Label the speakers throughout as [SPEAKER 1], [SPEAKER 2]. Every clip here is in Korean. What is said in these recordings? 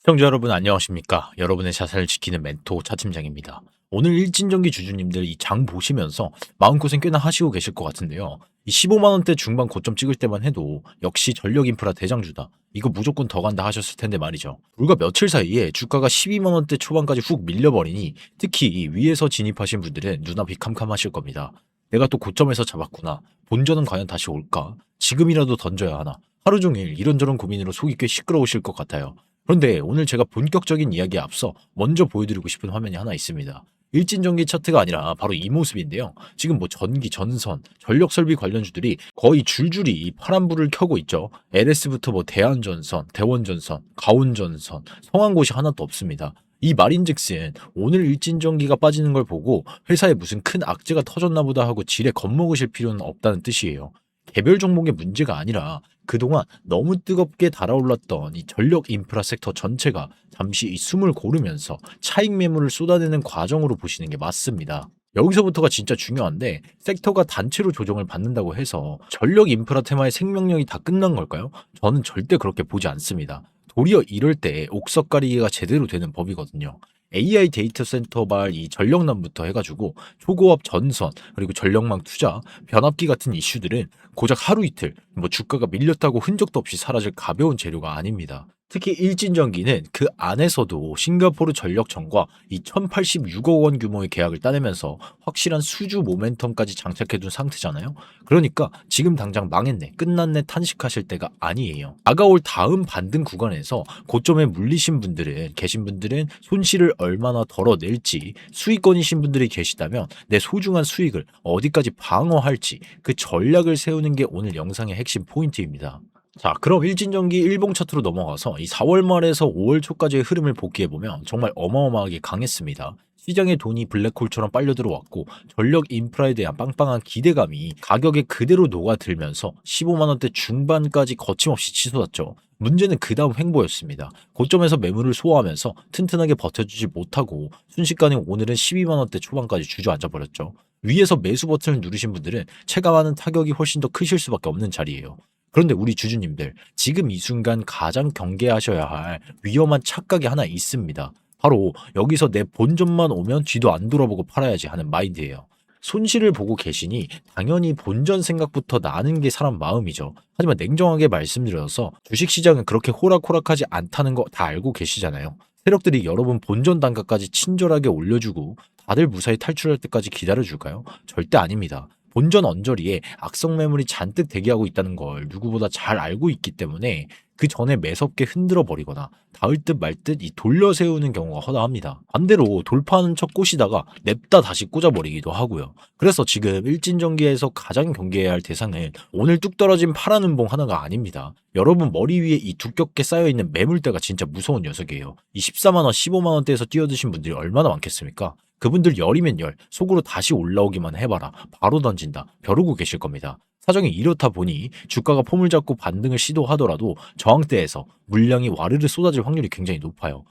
[SPEAKER 1] 시청자 여러분 안녕하십니까? 여러분의 자산을 지키는 멘토 차팀장입니다. 오늘 일진전기 주주님들 이 장 보시면서 마음고생 꽤나 하시고 계실 것 같은데요. 이 15만 원대 중반 고점 찍을 때만 해도 역시 전력 인프라 대장주다. 이거 무조건 더 간다 하셨을 텐데 말이죠. 불과 며칠 사이에 주가가 12만 원대 초반까지 훅 밀려버리니 특히 이 위에서 진입하신 분들은 눈앞이 캄캄하실 겁니다. 내가 또 고점에서 잡았구나. 본전은 과연 다시 올까? 지금이라도 던져야 하나? 하루 종일 이런저런 고민으로 속이 꽤 시끄러우실 것 같아요. 그런데 오늘 제가 본격적인 이야기에 앞서 먼저 보여드리고 싶은 화면이 하나 있습니다. 일진전기 차트가 아니라 바로 이 모습인데요. 지금 뭐 전기, 전선, 전력설비 관련주들이 거의 줄줄이 이 파란불을 켜고 있죠. LS부터 뭐 대한전선, 대원전선, 가온전선, 성한 곳이 하나도 없습니다. 이 말인즉슨 오늘 일진전기가 빠지는 걸 보고 회사에 무슨 큰 악재가 터졌나 보다 하고 지레 겁먹으실 필요는 없다는 뜻이에요. 개별 종목의 문제가 아니라 그동안 너무 뜨겁게 달아올랐던 이 전력 인프라 섹터 전체가 잠시 이 숨을 고르면서 차익 매물을 쏟아내는 과정으로 보시는 게 맞습니다. 여기서부터가 진짜 중요한데 섹터가 단체로 조정을 받는다고 해서 전력 인프라 테마의 생명력이 다 끝난 걸까요? 저는 절대 그렇게 보지 않습니다. 도리어 이럴 때 옥석 가리기가 제대로 되는 법이거든요. AI 데이터 센터발 이 전력난부터 해가지고 초고압 전선 그리고 전력망 투자, 변압기 같은 이슈들은 고작 하루 이틀 뭐 주가가 밀렸다고 흔적도 없이 사라질 가벼운 재료가 아닙니다. 특히 일진전기는 그 안에서도 싱가포르 전력청과 이 1086억 원 규모의 계약을 따내면서 확실한 수주 모멘텀까지 장착해둔 상태잖아요. 그러니까 지금 당장 망했네, 끝났네 탄식하실 때가 아니에요. 다가올 다음 반등 구간에서 고점에 물리신 분들은 계신 분들은 손실을 얼마나 덜어낼지, 수익권이신 분들이 계시다면 내 소중한 수익을 어디까지 방어할지 그 전략을 세우는 게 오늘 영상의 핵심 포인트입니다. 자, 그럼 일진전기 일봉 차트로 넘어가서 이 4월 말에서 5월 초까지의 흐름을 복기해보면 정말 어마어마하게 강했습니다. 시장에 돈이 블랙홀처럼 빨려 들어왔고 전력 인프라에 대한 빵빵한 기대감이 가격에 그대로 녹아들면서 15만 원대 중반까지 거침없이 치솟았죠. 문제는 그 다음 횡보였습니다. 고점에서 매물을 소화하면서 튼튼하게 버텨주지 못하고 순식간에 오늘은 12만 원대 초반까지 주저앉아 버렸죠. 위에서 매수 버튼을 누르신 분들은 체감하는 타격이 훨씬 더 크실 수밖에 없는 자리예요. 그런데 우리 주주님들, 지금 이 순간 가장 경계하셔야 할 위험한 착각이 하나 있습니다. 바로 여기서 내 본전만 오면 뒤도 안 돌아보고 팔아야지 하는 마인드예요. 손실을 보고 계시니 당연히 본전 생각부터 나는 게 사람 마음이죠. 하지만 냉정하게 말씀드려서 주식시장은 그렇게 호락호락하지 않다는 거 다 알고 계시잖아요. 세력들이 여러분 본전 단가까지 친절하게 올려주고 다들 무사히 탈출할 때까지 기다려줄까요? 절대 아닙니다. 본전 언저리에 악성 매물이 잔뜩 대기하고 있다는 걸 누구보다 잘 알고 있기 때문에 그 전에 매섭게 흔들어 버리거나 닿을 듯 말 듯 이 돌려 세우는 경우가 허다합니다. 반대로 돌파하는 척 꼬시다가 냅다 다시 꽂아버리기도 하고요. 그래서 지금 일진전기에서 가장 경계해야 할 대상은 오늘 뚝 떨어진 파란 음봉 하나가 아닙니다. 여러분 머리 위에 이 두껍게 쌓여있는 매물대가 진짜 무서운 녀석이에요. 이 14만 원, 15만 원대에서 뛰어드신 분들이 얼마나 많겠습니까? 그분들 열이면 열, 속으로 다시 올라오기만 해봐라. 바로 던진다. 벼르고 계실 겁니다. 사정이 이렇다 보니 주가가 폼을 잡고 반등을 시도하더라도 저항대에서 물량이 와르르 쏟아질 확률이 굉장히 높아요.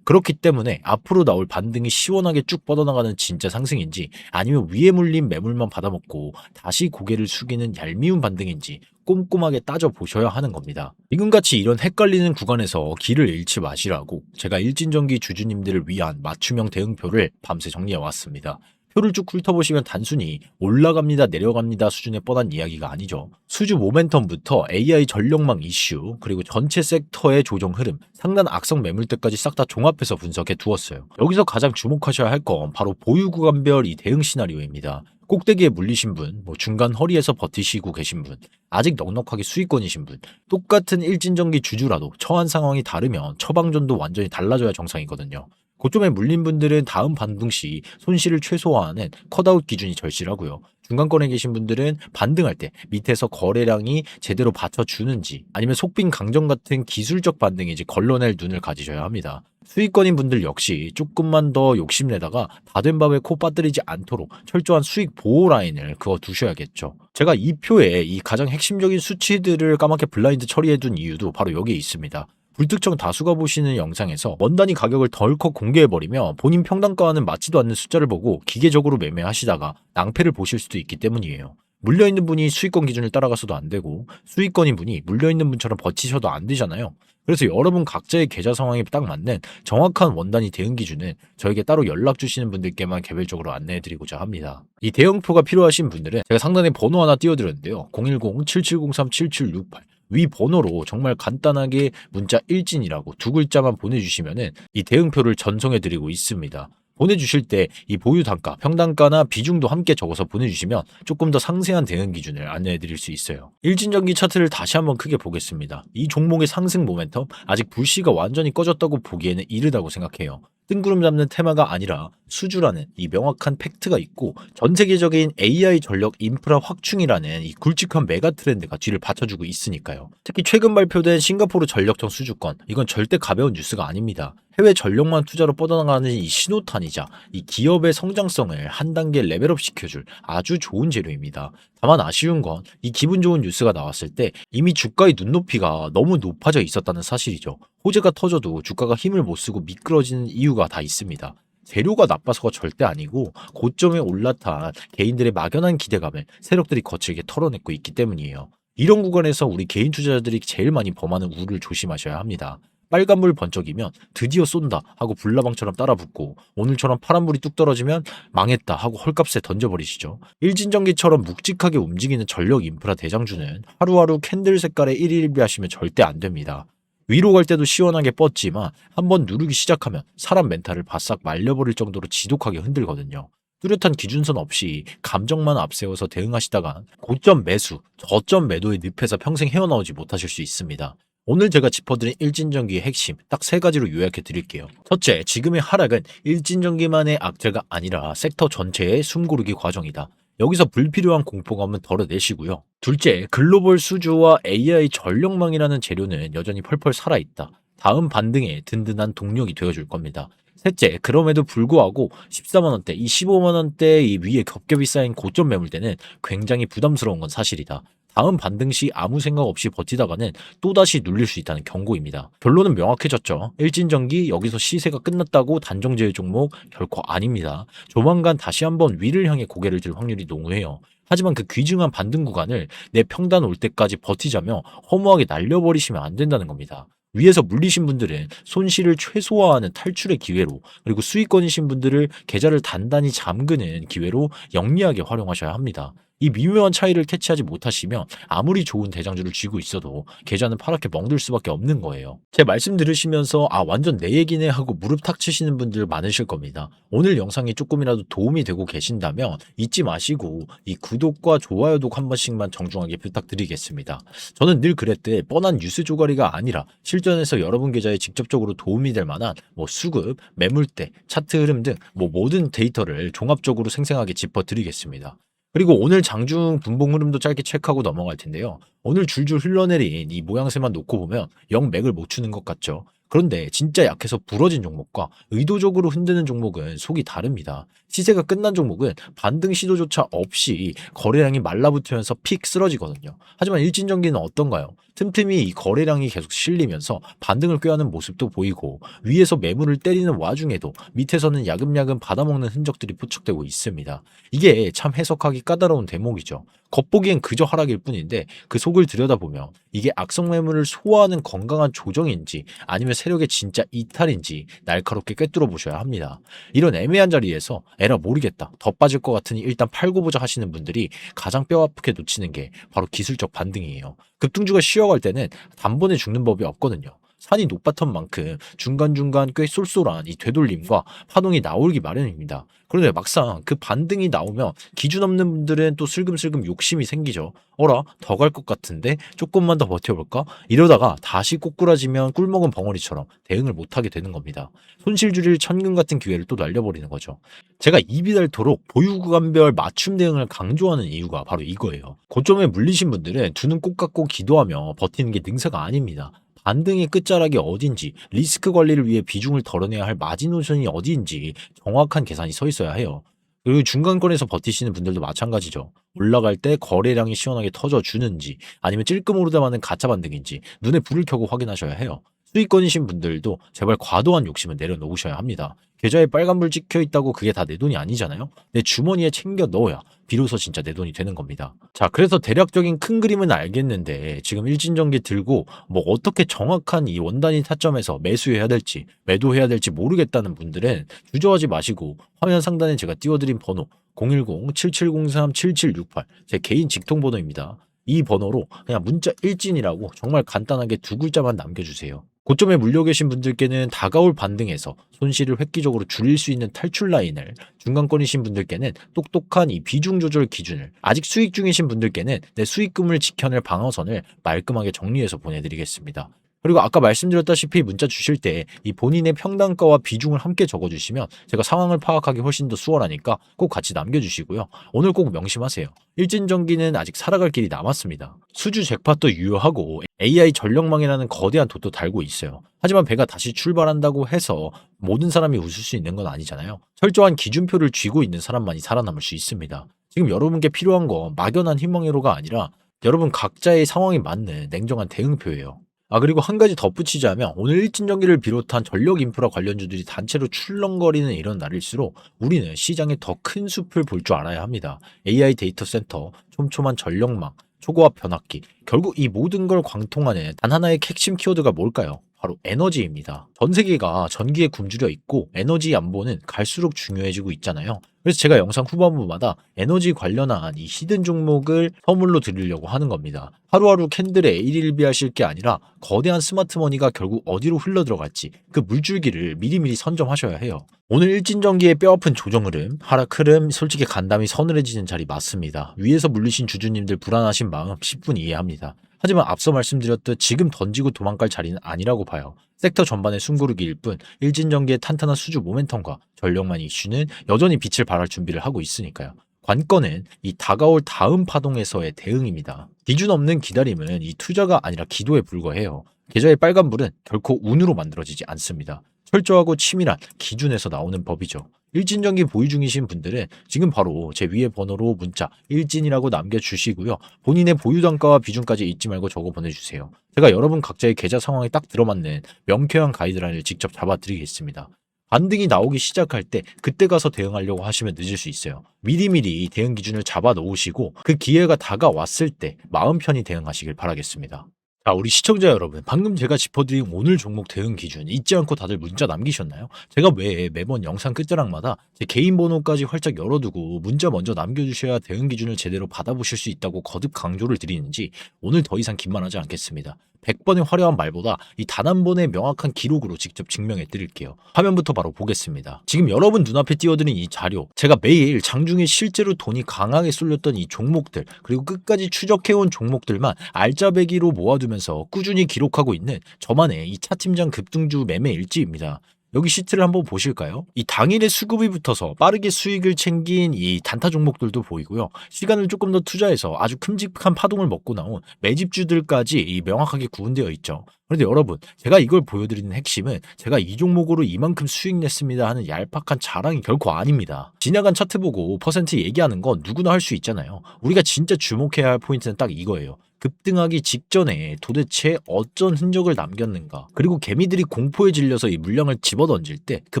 [SPEAKER 1] 그렇기 때문에 앞으로 나올 반등이 시원하게 쭉 뻗어나가는 진짜 상승인지 아니면 위에 물린 매물만 받아먹고 다시 고개를 숙이는 얄미운 반등인지 꼼꼼하게 따져보셔야 하는 겁니다. 지금같이 이런 헷갈리는 구간에서 길을 잃지 마시라고 제가 일진전기 주주님들을 위한 맞춤형 대응표를 밤새 정리해왔습니다. 표를 쭉 훑어보시면 단순히 올라갑니다, 내려갑니다 수준의 뻔한 이야기가 아니죠. 수주 모멘텀부터 AI 전력망 이슈, 그리고 전체 섹터의 조정 흐름, 상단 악성 매물대까지 싹 다 종합해서 분석해 두었어요. 여기서 가장 주목하셔야 할 건 바로 보유 구간별 이 대응 시나리오입니다. 꼭대기에 물리신 분, 뭐 중간 허리에서 버티시고 계신 분, 아직 넉넉하게 수익권이신 분, 똑같은 일진전기 주주라도 처한 상황이 다르면 처방전도 완전히 달라져야 정상이거든요. 고점에 물린 분들은 다음 반등 시 손실을 최소화하는 컷아웃 기준이 절실하고요. 중간권에 계신 분들은 반등할 때 밑에서 거래량이 제대로 받쳐주는지 아니면 속빈 강정 같은 기술적 반등인지 걸러낼 눈을 가지셔야 합니다. 수익권인 분들 역시 조금만 더 욕심내다가 다 된 밥에 코 빠뜨리지 않도록 철저한 수익 보호 라인을 그어 두셔야겠죠. 제가 이 표에 이 가장 핵심적인 수치들을 까맣게 블라인드 처리해둔 이유도 바로 여기에 있습니다. 불특정 다수가 보시는 영상에서 원단위 가격을 덜컥 공개해버리며 본인 평단가와는 맞지도 않는 숫자를 보고 기계적으로 매매하시다가 낭패를 보실 수도 있기 때문이에요. 물려있는 분이 수익권 기준을 따라가서도 안 되고 수익권인 분이 물려있는 분처럼 버티셔도 안 되잖아요. 그래서 여러분 각자의 계좌 상황에 딱 맞는 정확한 원단위 대응 기준은 저에게 따로 연락 주시는 분들께만 개별적으로 안내해 드리고자 합니다. 이 대응표가 필요하신 분들은 제가 상단에 번호 하나 띄워드렸는데요. 010-7703-7768 위 번호로 정말 간단하게 문자 일진이라고 두 글자만 보내주시면은 이 대응표를 전송해 드리고 있습니다. 보내주실 때 이 보유 단가, 평단가나 비중도 함께 적어서 보내주시면 조금 더 상세한 대응 기준을 안내해 드릴 수 있어요. 일진전기 차트를 다시 한번 크게 보겠습니다. 이 종목의 상승 모멘텀 아직 불씨가 완전히 꺼졌다고 보기에는 이르다고 생각해요. 뜬구름 잡는 테마가 아니라 수주라는 이 명확한 팩트가 있고 전 세계적인 AI 전력 인프라 확충이라는 이 굵직한 메가 트렌드가 뒤를 받쳐주고 있으니까요. 특히 최근 발표된 싱가포르 전력청 수주권, 이건 절대 가벼운 뉴스가 아닙니다. 해외 전력만 투자로 뻗어나가는 이 신호탄이자 이 기업의 성장성을 한 단계 레벨업 시켜줄 아주 좋은 재료입니다. 다만 아쉬운 건 이 기분 좋은 뉴스가 나왔을 때 이미 주가의 눈높이가 너무 높아져 있었다는 사실이죠. 호재가 터져도 주가가 힘을 못 쓰고 미끄러지는 이유가 다 있습니다. 재료가 나빠서가 절대 아니고 고점에 올라탄 개인들의 막연한 기대감을 세력들이 거칠게 털어내고 있기 때문이에요. 이런 구간에서 우리 개인 투자자들이 제일 많이 범하는 우를 조심하셔야 합니다. 빨간불 번쩍이면 드디어 쏜다 하고 불나방처럼 따라붙고 오늘처럼 파란불이 뚝 떨어지면 망했다 하고 헐값에 던져버리시죠. 일진전기처럼 묵직하게 움직이는 전력 인프라 대장주는 하루하루 캔들 색깔의 1일1비 하시면 절대 안 됩니다. 위로 갈 때도 시원하게 뻗지만 한번 누르기 시작하면 사람 멘탈을 바싹 말려버릴 정도로 지독하게 흔들거든요. 뚜렷한 기준선 없이 감정만 앞세워서 대응하시다가 고점 매수, 저점 매도의 늪에서 평생 헤어나오지 못하실 수 있습니다. 오늘 제가 짚어드린 일진전기의 핵심 딱 세 가지로 요약해 드릴게요. 첫째, 지금의 하락은 일진전기만의 악재가 아니라 섹터 전체의 숨고르기 과정이다. 여기서 불필요한 공포감은 덜어내시고요. 둘째, 글로벌 수주와 AI 전력망이라는 재료는 여전히 펄펄 살아있다. 다음 반등에 든든한 동력이 되어줄 겁니다. 셋째, 그럼에도 불구하고 14만원대, 이 15만원대 이 위에 겹겹이 쌓인 고점 매물대는 굉장히 부담스러운 건 사실이다. 다음 반등 시 아무 생각 없이 버티다가는 또다시 눌릴 수 있다는 경고입니다. 결론은 명확해졌죠. 일진전기 여기서 시세가 끝났다고 단정지을 종목 결코 아닙니다. 조만간 다시 한번 위를 향해 고개를 들 확률이 농후해요. 하지만 그 귀중한 반등 구간을 내 평단 올 때까지 버티자며 허무하게 날려버리시면 안 된다는 겁니다. 위에서 물리신 분들은 손실을 최소화하는 탈출의 기회로, 그리고 수익권이신 분들을 계좌를 단단히 잠그는 기회로 영리하게 활용하셔야 합니다. 이 미묘한 차이를 캐치하지 못하시면 아무리 좋은 대장주를 쥐고 있어도 계좌는 파랗게 멍들 수밖에 없는 거예요. 제 말씀 들으시면서 완전 내 얘기네 하고 무릎 탁 치시는 분들 많으실 겁니다. 오늘 영상이 조금이라도 도움이 되고 계신다면 잊지 마시고 이 구독과 좋아요도 한 번씩만 정중하게 부탁드리겠습니다. 저는 늘 그랬듯 뻔한 뉴스 조가리가 아니라 실전에서 여러분 계좌에 직접적으로 도움이 될 만한 수급, 매물대, 차트 흐름 등 모든 데이터를 종합적으로 생생하게 짚어드리겠습니다. 그리고 오늘 장중 분봉 흐름도 짧게 체크하고 넘어갈 텐데요. 오늘 줄줄 흘러내린 이 모양새만 놓고 보면 영 맥을 못 추는 것 같죠. 그런데 진짜 약해서 부러진 종목과 의도적으로 흔드는 종목은 속이 다릅니다. 시세가 끝난 종목은 반등 시도조차 없이 거래량이 말라붙으면서 픽 쓰러지거든요. 하지만 일진전기는 어떤가요? 틈틈이 이 거래량이 계속 실리면서 반등을 꾀하는 모습도 보이고 위에서 매물을 때리는 와중에도 밑에서는 야금야금 받아먹는 흔적들이 포착되고 있습니다. 이게 참 해석하기 까다로운 대목이죠. 겉보기엔 그저 하락일 뿐인데 그 속을 들여다보면 이게 악성 매물을 소화하는 건강한 조정인지 아니면 세력의 진짜 이탈인지 날카롭게 꿰뚫어 보셔야 합니다. 이런 애매한 자리에서 에라 모르겠다, 더 빠질 것 같으니 일단 팔고 보자 하시는 분들이 가장 뼈아프게 놓치는 게 바로 기술적 반등이에요. 급등주가 쉬어갈 때는 단번에 죽는 법이 없거든요. 산이 높았던 만큼 중간중간 꽤 쏠쏠한 이 되돌림과 파동이 나오기 마련입니다. 그런데 막상 그 반등이 나오면 기준 없는 분들은 또 슬금슬금 욕심이 생기죠. 어라, 더 갈 것 같은데 조금만 더 버텨볼까? 이러다가 다시 꼬꾸라지면 꿀먹은 벙어리처럼 대응을 못하게 되는 겁니다. 손실 줄일 천금 같은 기회를 또 날려버리는 거죠. 제가 입이 닳도록 보유구간별 맞춤 대응을 강조하는 이유가 바로 이거예요. 고점에 물리신 분들은 두 눈 꼭 감고 기도하며 버티는 게 능사가 아닙니다. 반등의 끝자락이 어딘지, 리스크 관리를 위해 비중을 덜어내야 할 마지노선이 어디인지 정확한 계산이 서 있어야 해요. 그리고 중간권에서 버티시는 분들도 마찬가지죠. 올라갈 때 거래량이 시원하게 터져주는지 아니면 찔끔 오르다 마는 가짜 반등인지 눈에 불을 켜고 확인하셔야 해요. 수익권이신 분들도 제발 과도한 욕심은 내려놓으셔야 합니다. 계좌에 빨간불 찍혀 있다고 그게 다 내 돈이 아니잖아요. 내 주머니에 챙겨 넣어야 비로소 진짜 내 돈이 되는 겁니다. 자, 그래서 대략적인 큰 그림은 알겠는데 지금 일진전기 들고 뭐 어떻게 정확한 이 원단위 타점에서 매수해야 될지 매도해야 될지 모르겠다는 분들은 주저하지 마시고 화면 상단에 제가 띄워드린 번호 010-7703-7768 제 개인 직통번호입니다. 이 번호로 그냥 문자 일진이라고 정말 간단하게 두 글자만 남겨주세요. 고점에 물려 계신 분들께는 다가올 반등에서 손실을 획기적으로 줄일 수 있는 탈출 라인을, 중간권이신 분들께는 똑똑한 이 비중 조절 기준을, 아직 수익 중이신 분들께는 내 수익금을 지켜낼 방어선을 말끔하게 정리해서 보내드리겠습니다. 그리고 아까 말씀드렸다시피 문자 주실 때 이 본인의 평단가와 비중을 함께 적어주시면 제가 상황을 파악하기 훨씬 더 수월하니까 꼭 같이 남겨주시고요. 오늘 꼭 명심하세요. 일진전기는 아직 살아갈 길이 남았습니다. 수주 잭팟도 유효하고 AI 전력망이라는 거대한 돛도 달고 있어요. 하지만 배가 다시 출발한다고 해서 모든 사람이 웃을 수 있는 건 아니잖아요. 철저한 기준표를 쥐고 있는 사람만이 살아남을 수 있습니다. 지금 여러분께 필요한 건 막연한 희망회로가 아니라 여러분 각자의 상황에 맞는 냉정한 대응표예요. 그리고 한 가지 덧붙이자면 오늘 일진전기를 비롯한 전력 인프라 관련주들이 단체로 출렁거리는 이런 날일수록 우리는 시장의 더 큰 숲을 볼 줄 알아야 합니다. AI 데이터 센터, 촘촘한 전력망, 초고압 변압기, 결국 이 모든 걸 관통하는 단 하나의 핵심 키워드가 뭘까요? 바로 에너지입니다. 전 세계가 전기에 굶주려 있고 에너지 안보는 갈수록 중요해지고 있잖아요. 그래서 제가 영상 후반부마다 에너지 관련한 이 히든 종목을 선물로 드리려고 하는 겁니다. 하루하루 캔들에 일일비하실 게 아니라 거대한 스마트머니가 결국 어디로 흘러들어갈지 그 물줄기를 미리미리 선점하셔야 해요. 오늘 일진전기의 뼈아픈 조정 흐름, 하락 흐름 솔직히 간담이 서늘해지는 자리 맞습니다. 위에서 물리신 주주님들 불안하신 마음 10분 이해합니다. 하지만 앞서 말씀드렸듯 지금 던지고 도망갈 자리는 아니라고 봐요. 섹터 전반의 숨고르기일 뿐 일진전기의 탄탄한 수주 모멘텀과 전력만 이슈는 여전히 빛을 발할 준비를 하고 있으니까요. 관건은 이 다가올 다음 파동에서의 대응입니다. 기준 없는 기다림은 이 투자가 아니라 기도에 불과해요. 계좌의 빨간불은 결코 운으로 만들어지지 않습니다. 철저하고 치밀한 기준에서 나오는 법이죠. 일진전기 보유 중이신 분들은 지금 바로 제 위에 번호로 문자 일진이라고 남겨주시고요. 본인의 보유 단가와 비중까지 잊지 말고 적어 보내주세요. 제가 여러분 각자의 계좌 상황에 딱 들어맞는 명쾌한 가이드라인을 직접 잡아드리겠습니다. 반등이 나오기 시작할 때 그때 가서 대응하려고 하시면 늦을 수 있어요. 미리미리 대응 기준을 잡아 놓으시고 그 기회가 다가왔을 때 마음 편히 대응하시길 바라겠습니다. 자, 우리 시청자 여러분, 방금 제가 짚어드린 오늘 종목 대응 기준 잊지 않고 다들 문자 남기셨나요? 제가 왜 매번 영상 끝자락마다 제 개인 번호까지 활짝 열어두고 문자 먼저 남겨주셔야 대응 기준을 제대로 받아보실 수 있다고 거듭 강조를 드리는지 오늘 더 이상 긴말하지 않겠습니다. 100번의 화려한 말보다 이 단 한 번의 명확한 기록으로 직접 증명해 드릴게요. 화면부터 바로 보겠습니다. 지금 여러분 눈앞에 띄워드린 이 자료, 제가 매일 장중에 실제로 돈이 강하게 쏠렸던 이 종목들, 그리고 끝까지 추적해온 종목들만 알짜배기로 모아두면서 꾸준히 기록하고 있는 저만의 이 차팀장 급등주 매매 일지입니다. 여기 시트를 한번 보실까요? 이 당일에 수급이 붙어서 빠르게 수익을 챙긴 이 단타 종목들도 보이고요. 시간을 조금 더 투자해서 아주 큼직한 파동을 먹고 나온 매집주들까지 이 명확하게 구분되어 있죠. 그런데 여러분, 제가 이걸 보여드리는 핵심은 제가 이 종목으로 이만큼 수익 냈습니다 하는 얄팍한 자랑이 결코 아닙니다. 지나간 차트 보고 퍼센트 얘기하는 건 누구나 할 수 있잖아요. 우리가 진짜 주목해야 할 포인트는 딱 이거예요. 급등하기 직전에 도대체 어쩐 흔적을 남겼는가, 그리고 개미들이 공포에 질려서 이 물량을 집어던질 때 그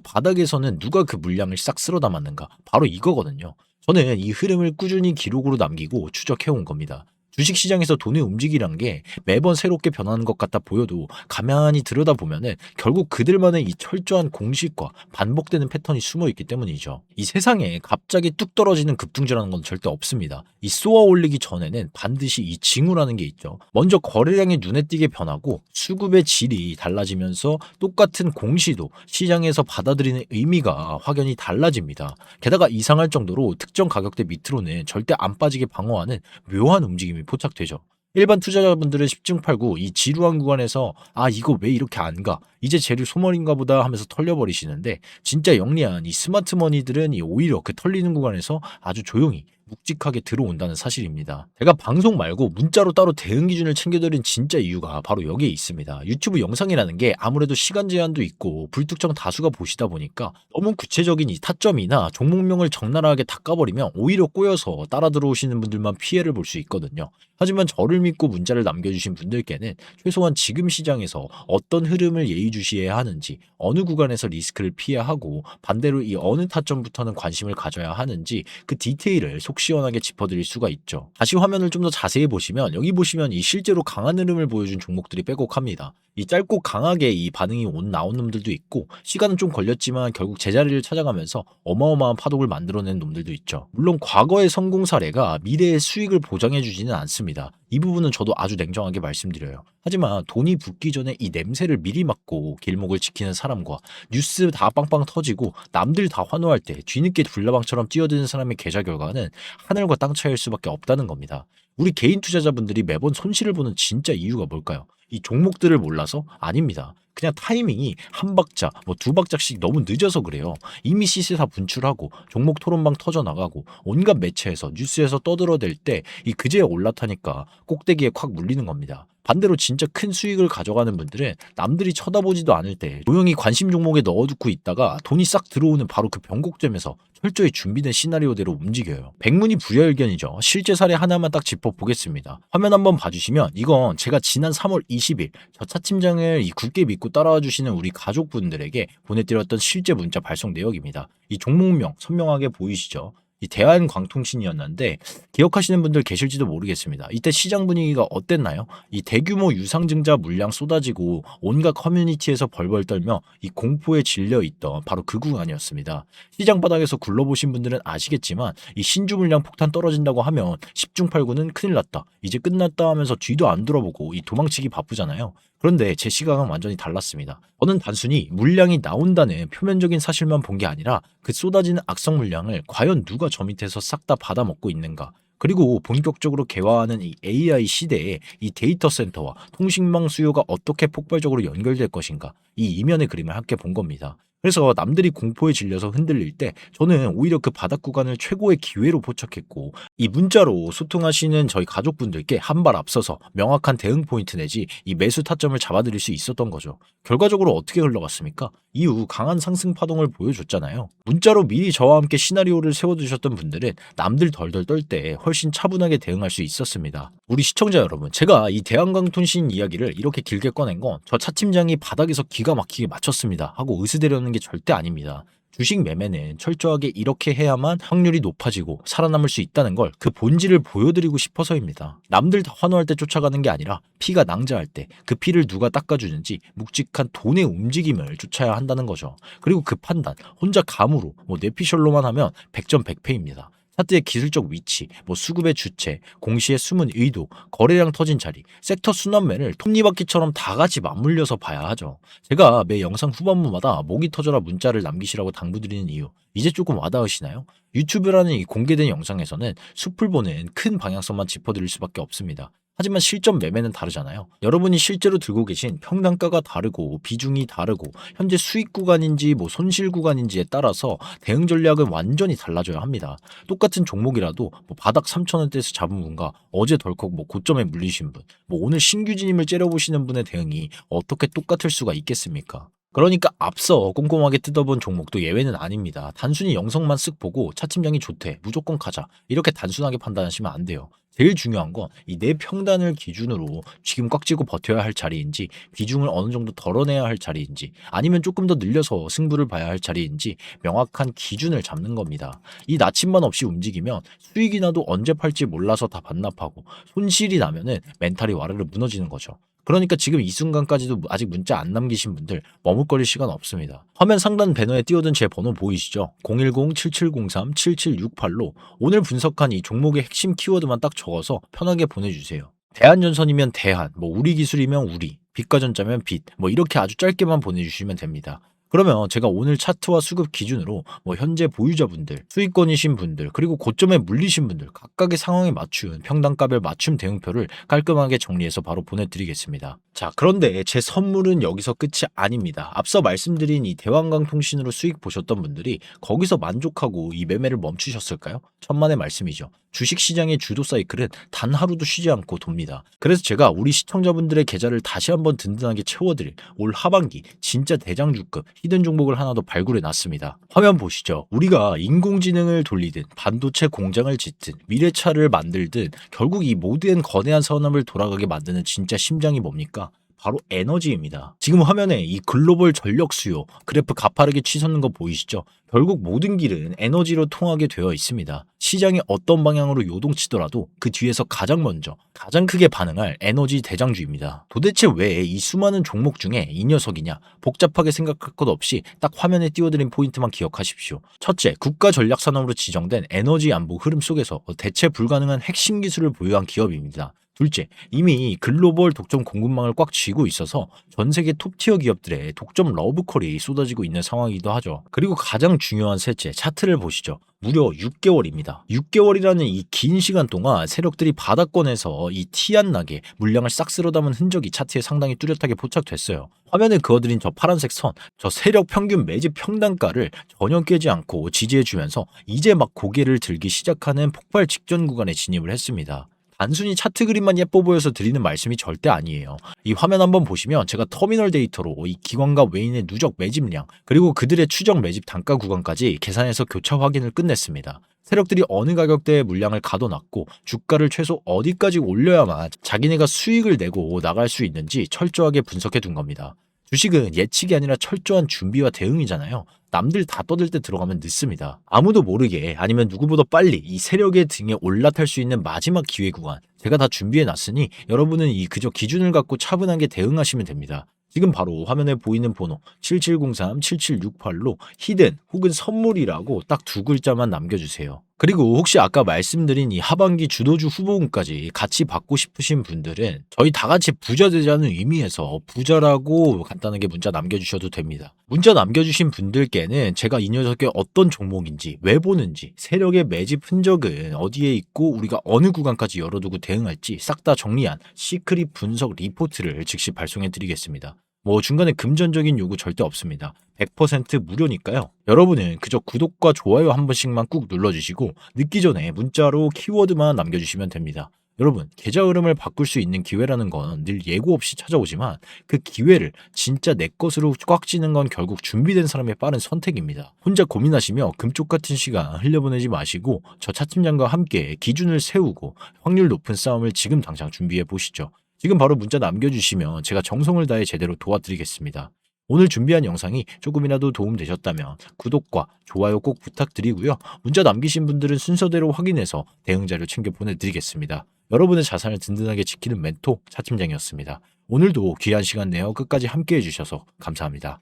[SPEAKER 1] 바닥에서는 누가 그 물량을 싹 쓸어 담았는가, 바로 이거거든요. 저는 이 흐름을 꾸준히 기록으로 남기고 추적해온 겁니다. 주식시장에서 돈의 움직이란 게 매번 새롭게 변하는 것 같아 보여도 가만히 들여다보면은 결국 그들만의 이 철저한 공식과 반복되는 패턴이 숨어 있기 때문이죠. 이 세상에 갑자기 뚝 떨어지는 급등주라는 건 절대 없습니다. 이 쏘아 올리기 전에는 반드시 이 징후라는 게 있죠. 먼저 거래량이 눈에 띄게 변하고 수급의 질이 달라지면서 똑같은 공시도 시장에서 받아들이는 의미가 확연히 달라집니다. 게다가 이상할 정도로 특정 가격대 밑으로는 절대 안 빠지게 방어하는 묘한 움직임이 포착되죠. 일반 투자자분들은 10증8구 이 지루한 구간에서 이거 왜 이렇게 안 가? 이제 재료 소멸인가 보다 하면서 털려버리시는데 진짜 영리한 이 스마트머니들은 오히려 그 털리는 구간에서 아주 조용히 묵직하게 들어온다는 사실입니다. 제가 방송 말고 문자로 따로 대응 기준을 챙겨드린 진짜 이유가 바로 여기에 있습니다. 유튜브 영상이라는 게 아무래도 시간 제한도 있고 불특정 다수가 보시다 보니까 너무 구체적인 이 타점이나 종목명을 적나라하게 다 까버리면 오히려 꼬여서 따라 들어오시는 분들만 피해를 볼 수 있거든요. 하지만 저를 믿고 문자를 남겨주신 분들께는 최소한 지금 시장에서 어떤 흐름을 예의주시해야 하는지, 어느 구간에서 리스크를 피해야 하고 반대로 이 어느 타점부터는 관심을 가져야 하는지 그 디테일을 속 시원하게 짚어드릴 수가 있죠. 다시 화면을 좀 더 자세히 보시면 여기 보시면 이 실제로 강한 흐름을 보여준 종목들이 빼곡합니다. 이 짧고 강하게 이 반응이 나온 놈들도 있고 시간은 좀 걸렸지만 결국 제자리를 찾아가면서 어마어마한 파동을 만들어낸 놈들도 있죠. 물론 과거의 성공 사례가 미래의 수익을 보장해주지는 않습니다. 이 부분은 저도 아주 냉정하게 말씀드려요. 하지만 돈이 붙기 전에 이 냄새를 미리 맡고 길목을 지키는 사람과 뉴스 다 빵빵 터지고 남들 다 환호할 때 뒤늦게 불나방처럼 뛰어드는 사람의 계좌 결과는 하늘과 땅 차이일 수밖에 없다는 겁니다. 우리 개인 투자자분들이 매번 손실을 보는 진짜 이유가 뭘까요? 이 종목들을 몰라서? 아닙니다. 그냥 타이밍이 한 박자, 뭐 두 박자씩 너무 늦어서 그래요. 이미 시세사 분출하고 종목 토론방 터져나가고 온갖 매체에서 뉴스에서 떠들어댈 때 이 그제야 올라타니까 꼭대기에 콱 물리는 겁니다. 반대로 진짜 큰 수익을 가져가는 분들은 남들이 쳐다보지도 않을 때 조용히 관심 종목에 넣어두고 있다가 돈이 싹 들어오는 바로 그 변곡점에서 철저히 준비된 시나리오대로 움직여요. 백문이 불여일견이죠. 실제 사례 하나만 딱 짚어보겠습니다. 화면 한번 봐주시면 이건 제가 지난 3월 20일 저 차팀장을 이 굳게 믿고 따라와 주시는 우리 가족분들에게 보내드렸던 실제 문자 발송 내역입니다. 이 종목명 선명하게 보이시죠? 이 대한광통신이었는데 기억하시는 분들 계실지도 모르겠습니다. 이때 시장 분위기가 어땠나요? 이 대규모 유상증자 물량 쏟아지고 온갖 커뮤니티에서 벌벌 떨며 이 공포에 질려 있던 바로 그 구간이었습니다. 시장 바닥에서 굴러보신 분들은 아시겠지만 이 신주 물량 폭탄 떨어진다고 하면 10중 8구는 큰일 났다. 이제 끝났다 하면서 뒤도 안 돌아보고 이 도망치기 바쁘잖아요. 그런데 제 시각은 완전히 달랐습니다. 저는 단순히 물량이 나온다는 표면적인 사실만 본 게 아니라 그 쏟아지는 악성 물량을 과연 누가 저 밑에서 싹 다 받아먹고 있는가, 그리고 본격적으로 개화하는 이 AI 시대에 이 데이터 센터와 통신망 수요가 어떻게 폭발적으로 연결될 것인가, 이 이면의 그림을 함께 본 겁니다. 그래서 남들이 공포에 질려서 흔들릴 때 저는 오히려 그 바닥 구간을 최고의 기회로 포착했고 이 문자로 소통하시는 저희 가족분들께 한 발 앞서서 명확한 대응 포인트 내지 이 매수 타점을 잡아드릴 수 있었던 거죠. 결과적으로 어떻게 흘러갔습니까? 이후 강한 상승 파동을 보여줬잖아요. 문자로 미리 저와 함께 시나리오를 세워두셨던 분들은 남들 덜덜 떨 때 훨씬 차분하게 대응할 수 있었습니다. 우리 시청자 여러분, 제가 이 대한광통신 이야기를 이렇게 길게 꺼낸 건 저 차팀장이 바닥에서 기가 막히게 맞췄습니다 하고 의스대려는 게 절대 아닙니다. 주식 매매는 철저하게 이렇게 해야만 확률이 높아지고 살아남을 수 있다는 걸 그 본질을 보여드리고 싶어서입니다. 남들 다 환호할 때 쫓아가는 게 아니라 피가 낭자할 때 그 피를 누가 닦아주는지 묵직한 돈의 움직임을 쫓아야 한다는 거죠. 그리고 그 판단 혼자 감으로 뇌피셜로만 하면 100점 100패입니다. 차트의 기술적 위치, 수급의 주체, 공시의 숨은 의도, 거래량 터진 자리, 섹터 순환매를 톱니바퀴처럼 다 같이 맞물려서 봐야 하죠. 제가 매 영상 후반부마다 목이 터져라 문자를 남기시라고 당부드리는 이유, 이제 조금 와닿으시나요? 유튜브라는 이 공개된 영상에서는 숲을 보는 큰 방향성만 짚어드릴 수밖에 없습니다. 하지만 실전 매매는 다르잖아요. 여러분이 실제로 들고 계신 평단가가 다르고 비중이 다르고 현재 수익 구간인지 손실 구간인지에 따라서 대응 전략은 완전히 달라져야 합니다. 똑같은 종목이라도 바닥 3,000원대에서 잡은 분과 어제 덜컥 고점에 물리신 분, 오늘 신규 진입을 째려보시는 분의 대응이 어떻게 똑같을 수가 있겠습니까? 그러니까 앞서 꼼꼼하게 뜯어본 종목도 예외는 아닙니다. 단순히 영상만 쓱 보고 차팀장이 좋대, 무조건 가자, 이렇게 단순하게 판단하시면 안 돼요. 제일 중요한 건 이 내 평단을 기준으로 지금 꽉 쥐고 버텨야 할 자리인지, 비중을 어느 정도 덜어내야 할 자리인지, 아니면 조금 더 늘려서 승부를 봐야 할 자리인지 명확한 기준을 잡는 겁니다. 이 나침반 없이 움직이면 수익이 나도 언제 팔지 몰라서 다 반납하고 손실이 나면은 멘탈이 와르르 무너지는 거죠. 그러니까 지금 이 순간까지도 아직 문자 안 남기신 분들 머뭇거릴 시간 없습니다. 화면 상단 배너에 띄워둔 제 번호 보이시죠? 010-7703-7768로 오늘 분석한 이 종목의 핵심 키워드만 딱 적어서 편하게 보내주세요. 대한전선이면 대한, 우리 기술이면 우리, 빛과전자면 빛, 이렇게 아주 짧게만 보내주시면 됩니다. 그러면 제가 오늘 차트와 수급 기준으로 현재 보유자분들, 수익권이신 분들, 그리고 고점에 물리신 분들 각각의 상황에 맞춘 평단가별 맞춤 대응표를 깔끔하게 정리해서 바로 보내드리겠습니다. 자, 그런데 제 선물은 여기서 끝이 아닙니다. 앞서 말씀드린 이 대왕강통신으로 수익 보셨던 분들이 거기서 만족하고 이 매매를 멈추셨을까요? 천만의 말씀이죠. 주식시장의 주도 사이클은 단 하루도 쉬지 않고 돕니다. 그래서 제가 우리 시청자분들의 계좌를 다시 한번 든든하게 채워드릴 올 하반기 진짜 대장주급 히든 종목을 하나 더 발굴해 놨습니다. 화면 보시죠. 우리가 인공지능을 돌리든 반도체 공장을 짓든 미래차를 만들든 결국 이 모든 거대한 산업을 돌아가게 만드는 진짜 심장이 뭡니까? 바로 에너지입니다. 지금 화면에 이 글로벌 전력 수요 그래프 가파르게 치솟는 거 보이시죠? 결국 모든 길은 에너지로 통하게 되어 있습니다. 시장이 어떤 방향으로 요동치더라도 그 뒤에서 가장 먼저 가장 크게 반응할 에너지 대장주입니다. 도대체 왜 이 수많은 종목 중에 이 녀석이냐? 복잡하게 생각할 것 없이 딱 화면에 띄워드린 포인트만 기억하십시오. 첫째, 국가 전략 산업으로 지정된 에너지 안보 흐름 속에서 대체 불가능한 핵심 기술을 보유한 기업입니다. 둘째, 이미 글로벌 독점 공급망을 꽉 쥐고 있어서 전 세계 톱티어 기업들의 독점 러브콜이 쏟아지고 있는 상황이기도 하죠. 그리고 가장 중요한 셋째, 차트를 보시죠. 무려 6개월입니다. 6개월이라는 이 긴 시간 동안 세력들이 바닥권에서 이 티 안 나게 물량을 싹 쓸어 담은 흔적이 차트에 상당히 뚜렷하게 포착됐어요. 화면에 그어드린 저 파란색 선, 저 세력 평균 매집 평단가를 전혀 깨지 않고 지지해주면서 이제 막 고개를 들기 시작하는 폭발 직전 구간에 진입을 했습니다. 단순히 차트 그림만 예뻐 보여서 드리는 말씀이 절대 아니에요. 이 화면 한번 보시면 제가 터미널 데이터로 이 기관과 외인의 누적 매집량 그리고 그들의 추정 매집 단가 구간까지 계산해서 교차 확인을 끝냈습니다. 세력들이 어느 가격대의 물량을 가둬놨고 주가를 최소 어디까지 올려야만 자기네가 수익을 내고 나갈 수 있는지 철저하게 분석해 둔 겁니다. 주식은 예측이 아니라 철저한 준비와 대응이잖아요. 남들 다 떠들 때 들어가면 늦습니다. 아무도 모르게 아니면 누구보다 빨리 이 세력의 등에 올라탈 수 있는 마지막 기회 구간 제가 다 준비해 놨으니 여러분은 이 그저 기준을 갖고 차분하게 대응하시면 됩니다. 지금 바로 화면에 보이는 번호 7703-7768로 히든 혹은 선물이라고 딱 두 글자만 남겨주세요. 그리고 혹시 아까 말씀드린 이 하반기 주도주 후보군까지 같이 받고 싶으신 분들은 저희 다 같이 부자 되자는 의미에서 부자라고 간단하게 문자 남겨주셔도 됩니다. 문자 남겨주신 분들께는 제가 이 녀석의 어떤 종목인지 왜 보는지 세력의 매집 흔적은 어디에 있고 우리가 어느 구간까지 열어두고 대응할지 싹 다 정리한 시크릿 분석 리포트를 즉시 발송해 드리겠습니다. 중간에 금전적인 요구 절대 없습니다. 100% 무료니까요. 여러분은 그저 구독과 좋아요 한 번씩만 꾹 눌러주시고 늦기 전에 문자로 키워드만 남겨주시면 됩니다. 여러분, 계좌 흐름을 바꿀 수 있는 기회라는 건 늘 예고 없이 찾아오지만 그 기회를 진짜 내 것으로 꽉 쥐는 건 결국 준비된 사람의 빠른 선택입니다. 혼자 고민하시며 금쪽 같은 시간 흘려보내지 마시고 저 차팀장과 함께 기준을 세우고 확률 높은 싸움을 지금 당장 준비해 보시죠. 지금 바로 문자 남겨주시면 제가 정성을 다해 제대로 도와드리겠습니다. 오늘 준비한 영상이 조금이라도 도움되셨다면 구독과 좋아요 꼭 부탁드리고요. 문자 남기신 분들은 순서대로 확인해서 대응 자료 챙겨 보내드리겠습니다. 여러분의 자산을 든든하게 지키는 멘토 차팀장이었습니다. 오늘도 귀한 시간 내어 끝까지 함께해 주셔서 감사합니다.